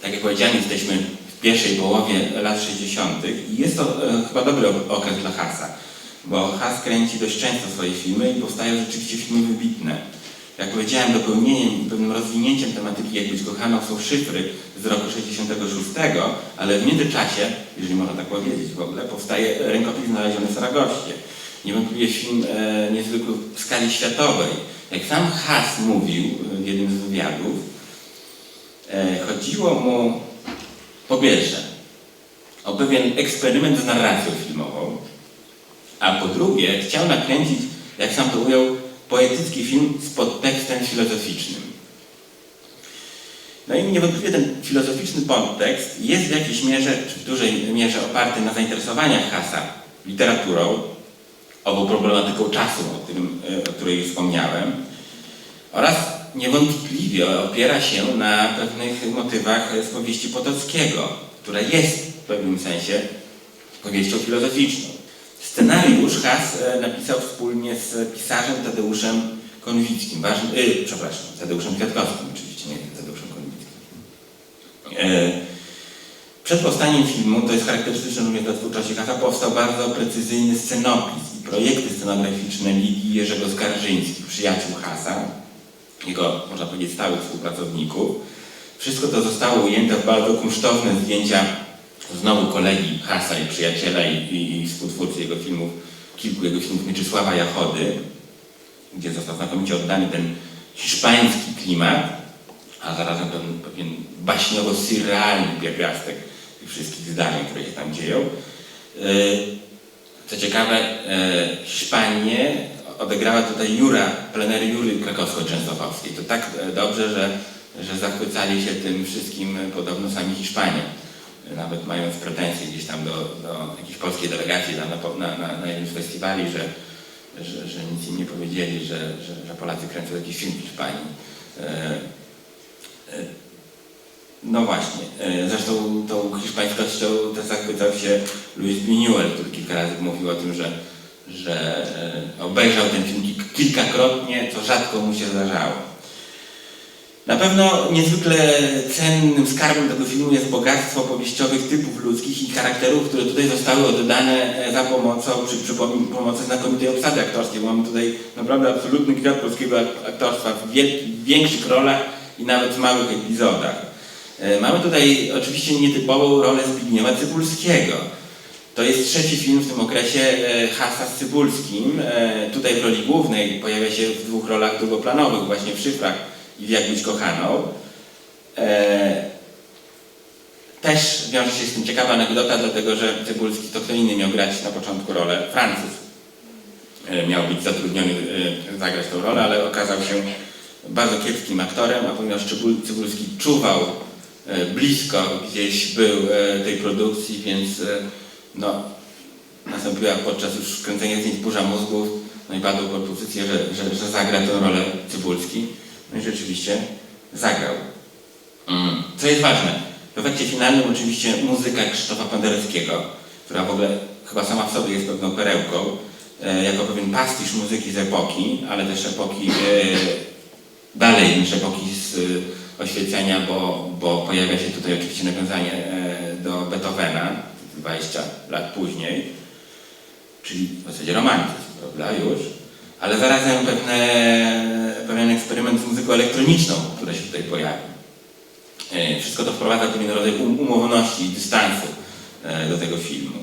Tak jak powiedziałem, jesteśmy w pierwszej połowie lat 60. i jest to chyba dobry okres dla Hasa, bo Has kręci dość często swoje filmy i powstają rzeczywiście filmy wybitne. Jak powiedziałem, dopełnieniem, pewnym rozwinięciem tematyki Jak być kochaną są Szyfry z roku 66, ale w międzyczasie, jeżeli można tak powiedzieć w ogóle, powstaje Rękopis znaleziony w Saragoście. Niewątpliwie film niezwykły w skali światowej. Jak sam Has mówił w jednym z wywiadów, chodziło mu po pierwsze o pewien eksperyment z narracją filmową, a po drugie chciał nakręcić, jak sam to ujął, poetycki film z podtekstem filozoficznym. No i niewątpliwie ten filozoficzny podtekst jest w jakiejś mierze, czy w dużej mierze oparty na zainteresowaniach Hasa literaturą, ową problematyką czasu, o której już wspomniałem, oraz niewątpliwie opiera się na pewnych motywach z powieści Potockiego, która jest w pewnym sensie powieścią filozoficzną. Scenariusz Has napisał wspólnie z pisarzem Tadeuszem Konwickim, Tadeuszem Kwiatkowskim oczywiście, nie Tadeuszem Konwickim. Przed powstaniem filmu, to jest charakterystyczne również dla twórczości Hasa, powstał bardzo precyzyjny scenopis i projekty scenograficzne Ligi Jerzego Skarżyńskich, przyjaciół Hasa, jego, można powiedzieć, stałych współpracowników. Wszystko to zostało ujęte w bardzo kunsztowne zdjęcia znowu kolegi Hasa i przyjaciela i współtwórcy jego filmów, kilku jego filmów, Mieczysława Jachody, gdzie został znakomicie oddany ten hiszpański klimat, a zarazem pewien baśniowo-surrealny pierwiastek tych wszystkich zdarzeń, które się tam dzieją. Co ciekawe, Hiszpanię odegrała tutaj plenery Jury Krakowsko-Częstochowskiej. To tak dobrze, że zachwycali się tym wszystkim podobno sami Hiszpanie. Nawet mając pretensje gdzieś tam do jakiejś polskiej delegacji na jednym z festiwali, że nic im nie powiedzieli, że Polacy kręcą jakiś film w Hiszpanii. No właśnie, zresztą tą hiszpańskością też zachwycał się Luis Buñuel, który kilka razy mówił o tym, że obejrzał ten film kilkakrotnie, co rzadko mu się zdarzało. Na pewno niezwykle cennym skarbem tego filmu jest bogactwo powieściowych typów ludzkich i charakterów, które tutaj zostały oddane za pomocą, przy pomocy znakomitej obsady aktorskiej. Mamy tutaj naprawdę absolutny kwiat polskiego aktorstwa w większych rolach i nawet w małych epizodach. Mamy tutaj oczywiście nietypową rolę Zbigniewa Cybulskiego. To jest trzeci film w tym okresie Hasa z Cybulskim. Tutaj w roli głównej pojawia się w dwóch rolach drugoplanowych, właśnie w Szyfrach i w Jak być kochaną. Też wiąże się z tym ciekawa anegdota, dlatego że Cybulski to kto inny miał grać na początku rolę. Francuz miał być zatrudniony zagrać tą rolę, ale okazał się bardzo kiepskim aktorem, a ponieważ Cybulski czuwał blisko gdzieś był tej produkcji, więc no, nastąpiła podczas już kręcenia zdjęć burza mózgów, no i padła propozycja, że zagra tę rolę Cybulski. No i rzeczywiście zagrał. Co jest ważne, w efekcie finalnym oczywiście muzyka Krzysztofa Pendereckiego, która w ogóle chyba sama w sobie jest pewną perełką, jako pewien pastisz muzyki z epoki, ale też epoki dalej niż epoki z oświecenia, bo pojawia się tutaj oczywiście nawiązanie do Beethovena 20 lat później, czyli w zasadzie romantyzm, prawda, już, ale zarazem pewien eksperyment z muzyką elektroniczną, która się tutaj pojawi. Wszystko to wprowadza pewien rodzaj umowności i dystansu do tego filmu.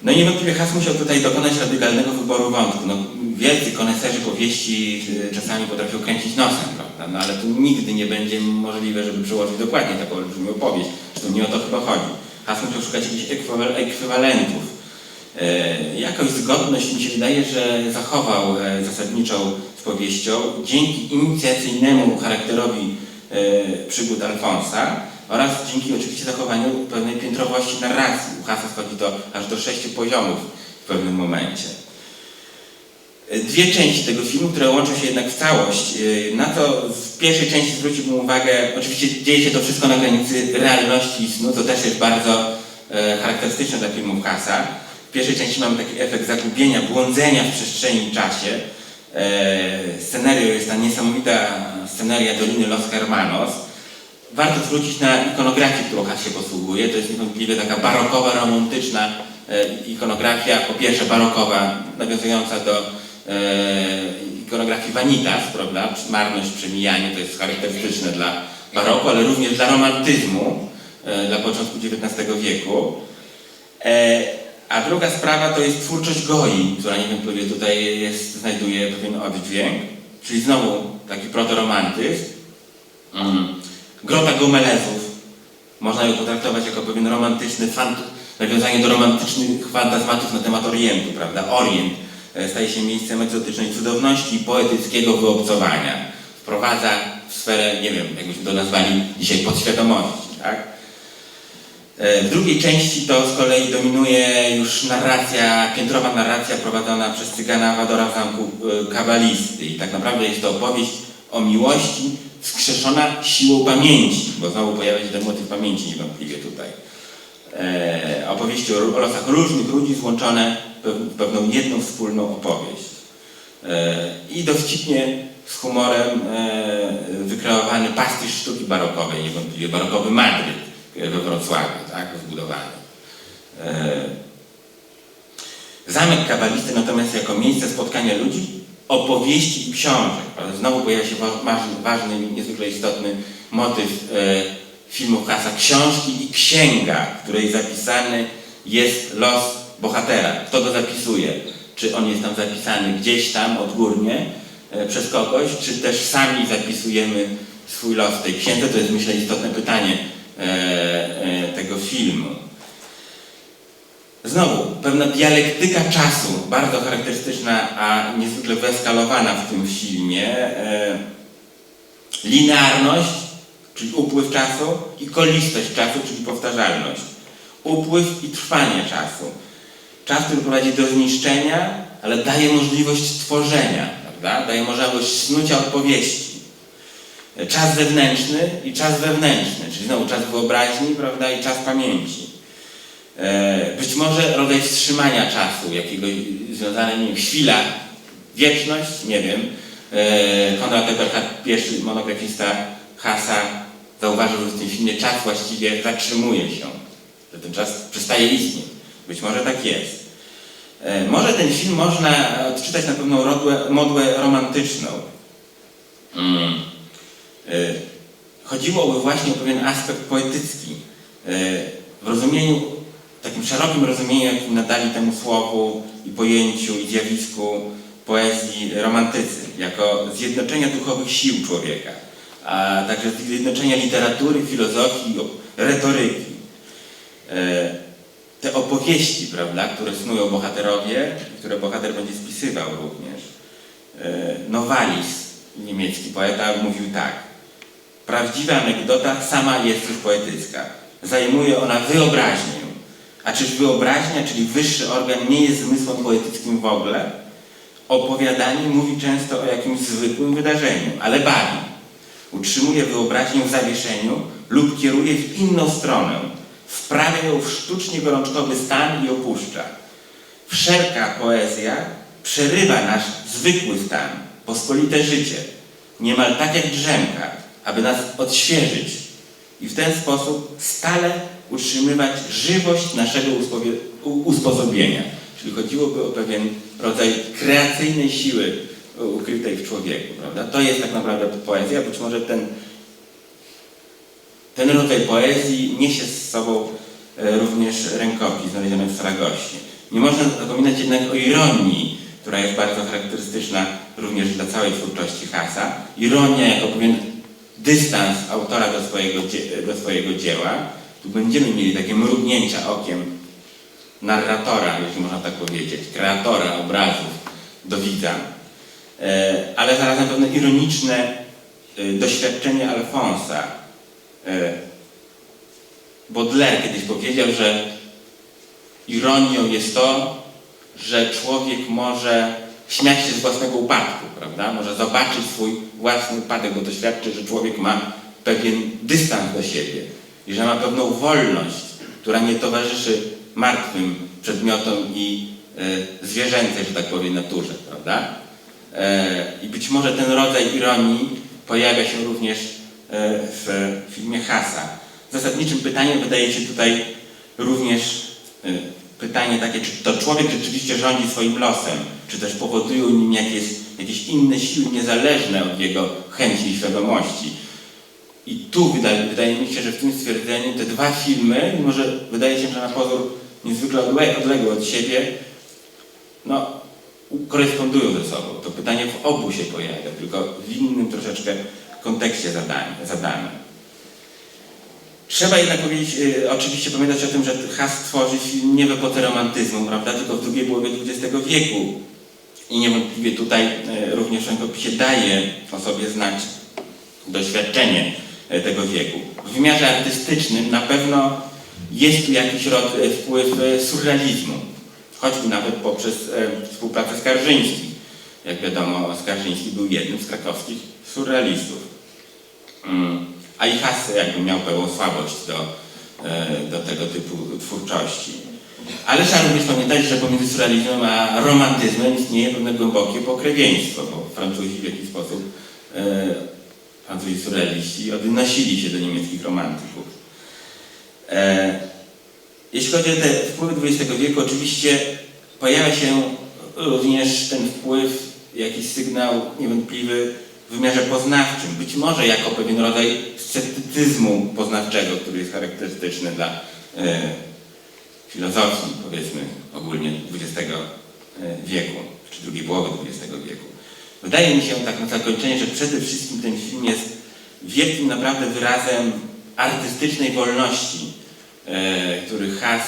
No i niewątpliwie Has musiał tutaj dokonać radykalnego wyboru wątku. No, wielcy koneserzy powieści czasami potrafią kręcić nosem, prawda? No ale tu nigdy nie będzie możliwe, żeby przełożyć dokładnie taką olbrzymią powieść. Zresztą nie o to chyba chodzi. Has musiał szukać jakichś ekwiwalentów. Jakoś zgodność mi się wydaje, że zachował zasadniczą z powieścią dzięki inicjacyjnemu charakterowi przygód Alfonsa oraz dzięki oczywiście zachowaniu pewnej piętrowości narracji. U Hasa schodzi to aż do 6 poziomów w pewnym momencie. Dwie części tego filmu, które łączą się jednak w całość. Na to w pierwszej części zwróciłbym uwagę, oczywiście dzieje się to wszystko na granicy realności i snu, to też jest bardzo charakterystyczne dla filmów Hasa. W pierwszej części mamy taki efekt zagubienia, błądzenia w przestrzeni i czasie. Scenario jest ta niesamowita scenaria Doliny Los Hermanos. Warto zwrócić na ikonografię, którą Hass się posługuje. To jest niewątpliwie taka barokowa, romantyczna ikonografia, po pierwsze barokowa, nawiązująca do ikonografii Vanitas, prawda? Marność, przemijanie, to jest charakterystyczne dla baroku, ale również dla romantyzmu, dla początku XIX wieku. A druga sprawa to jest twórczość Goi, która niewątpliwie tutaj znajduje pewien oddźwięk, czyli znowu taki protoromantyzm. Grota Gomelezów, można ją potraktować jako pewien romantyczny nawiązanie do romantycznych fantazmatów na temat Orientu, prawda? Orient staje się miejscem egzotycznej cudowności i poetyckiego wyobcowania. Wprowadza w sferę, nie wiem, jakbyśmy to nazwali dzisiaj, podświadomości, tak? W drugiej części to z kolei dominuje już piętrowa narracja prowadzona przez cygana Awadora w zamku Kabalisty. I tak naprawdę jest to opowieść o miłości wskrzeszona siłą pamięci, bo znowu pojawia się ten motyw pamięci niewątpliwie tutaj. Opowieści o losach różnych ludzi złączone w pewną jedną wspólną opowieść. I dowcipnie z humorem wykreowany pastisz sztuki barokowej, niewątpliwie barokowy Madryt we Wrocławiu, tak, zbudowany. Zamek Kabalisty natomiast jako miejsce spotkania ludzi, opowieści i książek. Znowu pojawia się ważny i niezwykle istotny motyw filmów Hassa. Książki i księga, w której zapisany jest los bohatera. Kto go zapisuje? Czy on jest tam zapisany gdzieś tam odgórnie przez kogoś, czy też sami zapisujemy swój los w tej księdze? To jest, myślę, istotne pytanie tego filmu. Znowu, pewna dialektyka czasu, bardzo charakterystyczna, a niezwykle wyeskalowana w tym filmie. Linearność, czyli upływ czasu, i kolistość czasu, czyli powtarzalność. Upływ i trwanie czasu. Czas, który prowadzi do zniszczenia, ale daje możliwość tworzenia, prawda? Daje możliwość snucia opowieści. Czas zewnętrzny i czas wewnętrzny, czyli znowu czas wyobraźni, prawda, i czas pamięci. Być może rodzaj wstrzymania czasu, jakiegoś związane, nie wiem, chwila, wieczność, nie wiem. Konrad Eberhard, pierwszy monografista Hassa, zauważył, że w tym filmie czas właściwie zatrzymuje się, że ten czas przestaje istnieć. Być może tak jest. Może ten film można odczytać na pewną modłę romantyczną. Chodziłoby właśnie o pewien aspekt poetycki. W rozumieniu, takim szerokim rozumieniu, jakim nadali temu słowu i pojęciu i zjawisku poezji romantycy, jako zjednoczenia duchowych sił człowieka, a także zjednoczenia literatury, filozofii, retoryki. Te opowieści, prawda, które snują bohaterowie, które bohater będzie spisywał również. Novalis, niemiecki poeta, mówił tak: prawdziwa anegdota sama jest już poetycka. Zajmuje ona wyobraźnię. A czyż wyobraźnia, czyli wyższy organ, nie jest zmysłem poetyckim w ogóle? Opowiadanie mówi często o jakimś zwykłym wydarzeniu, ale bawi. Utrzymuje wyobraźnię w zawieszeniu lub kieruje w inną stronę. Wprawia ją w sztucznie gorączkowy stan i opuszcza. Wszelka poezja przerywa nasz zwykły stan, pospolite życie, niemal tak jak drzemka, aby nas odświeżyć i w ten sposób stale utrzymywać żywość naszego usposobienia. Czyli chodziłoby o pewien rodzaj kreacyjnej siły ukrytej w człowieku, prawda? To jest tak naprawdę poezja. Być może ten rodzaj poezji niesie z sobą również rękopis znaleziony w Saragosie. Nie można zapominać jednak o ironii, która jest bardzo charakterystyczna również dla całej twórczości Hassa. Ironia jako pewien dystans autora do swojego dzieła. Tu będziemy mieli takie mrugnięcia okiem narratora, jeśli można tak powiedzieć, kreatora obrazów do widza, ale zarazem pewne ironiczne doświadczenie Alfonsa. Baudelaire kiedyś powiedział, że ironią jest to, że człowiek może śmiać się z własnego upadku, prawda? Może zobaczyć swój własny upadek, bo doświadczy, że człowiek ma pewien dystans do siebie i że ma pewną wolność, która nie towarzyszy martwym przedmiotom i zwierzęcej, że tak powiem, naturze, prawda? I być może ten rodzaj ironii pojawia się również w filmie Hasa. Zasadniczym pytaniem wydaje się tutaj również pytanie takie, czy to człowiek rzeczywiście rządzi swoim losem, czy też powodują nim jakieś inne siły niezależne od jego chęci i świadomości. I tu wydaje mi się, że w tym stwierdzeniu te dwa filmy, mimo że wydaje się, że na pozór niezwykle odległe od siebie, no, korespondują ze sobą. To pytanie w obu się pojawia, tylko w innym troszeczkę kontekście zadane. Trzeba jednak powiedzieć, oczywiście pamiętać o tym, że Haas tworzy film nie w epoce romantyzmu, prawda, tylko w drugiej połowie XX wieku. I niewątpliwie tutaj również w rękopisie daje o sobie znać doświadczenie tego wieku. W wymiarze artystycznym na pewno jest tu jakiś wpływ surrealizmu, choćby nawet poprzez współpracę Skarżyńskich. Jak wiadomo, Skarżyński był jednym z krakowskich surrealistów. A i Haas jakby miał pełną słabość do tego typu twórczości. Ale trzeba również pamiętać, że pomiędzy surrealizmem a romantyzmem istnieje pewne głębokie pokrewieństwo, bo Francuzi w jakiś sposób, Francuzi surrealiści odnosili się do niemieckich romantyków. Jeśli chodzi o te wpływy XX wieku, oczywiście pojawia się również ten wpływ, jakiś sygnał niewątpliwy w wymiarze poznawczym, być może jako pewien rodzaj sceptycyzmu poznawczego, który jest charakterystyczny dla filozofii, powiedzmy, ogólnie XX wieku, czy drugiej połowy XX wieku. Wydaje mi się tak na zakończenie, że przede wszystkim ten film jest wielkim naprawdę wyrazem artystycznej wolności, który Haas,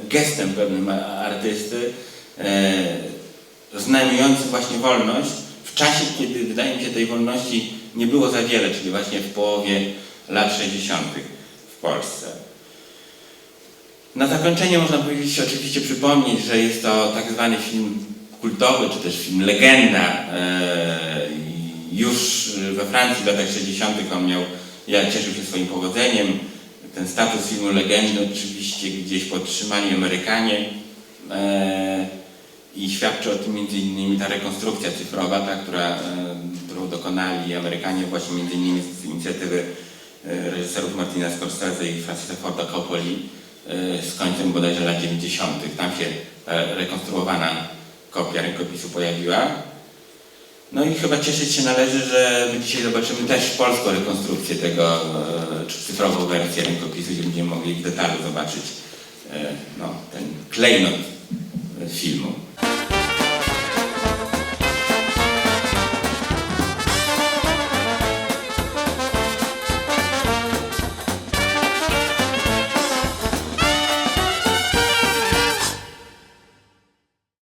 gestem pewnym artysty, znajmującym właśnie wolność, w czasie, kiedy wydaje mi się tej wolności nie było za wiele, czyli właśnie w połowie lat 60. w Polsce. Na zakończenie można powiedzieć, oczywiście przypomnieć, że jest to tak zwany film kultowy, czy też film legenda. Już we Francji w latach 60. on cieszył się swoim powodzeniem. Ten status filmu legendy oczywiście gdzieś podtrzymali Amerykanie i świadczy o tym między innymi ta rekonstrukcja cyfrowa, którą dokonali Amerykanie właśnie między innymi z inicjatywy reżyserów Martina Scorsese i Francisa Forda Coppoli z końcem bodajże lat 90. Tam się rekonstruowana kopia rękopisu pojawiła. No i chyba cieszyć się należy, że my dzisiaj zobaczymy też polską rekonstrukcję tego, czy cyfrową wersję rękopisu, gdzie będziemy mogli w detalu zobaczyć ten klejnot filmu.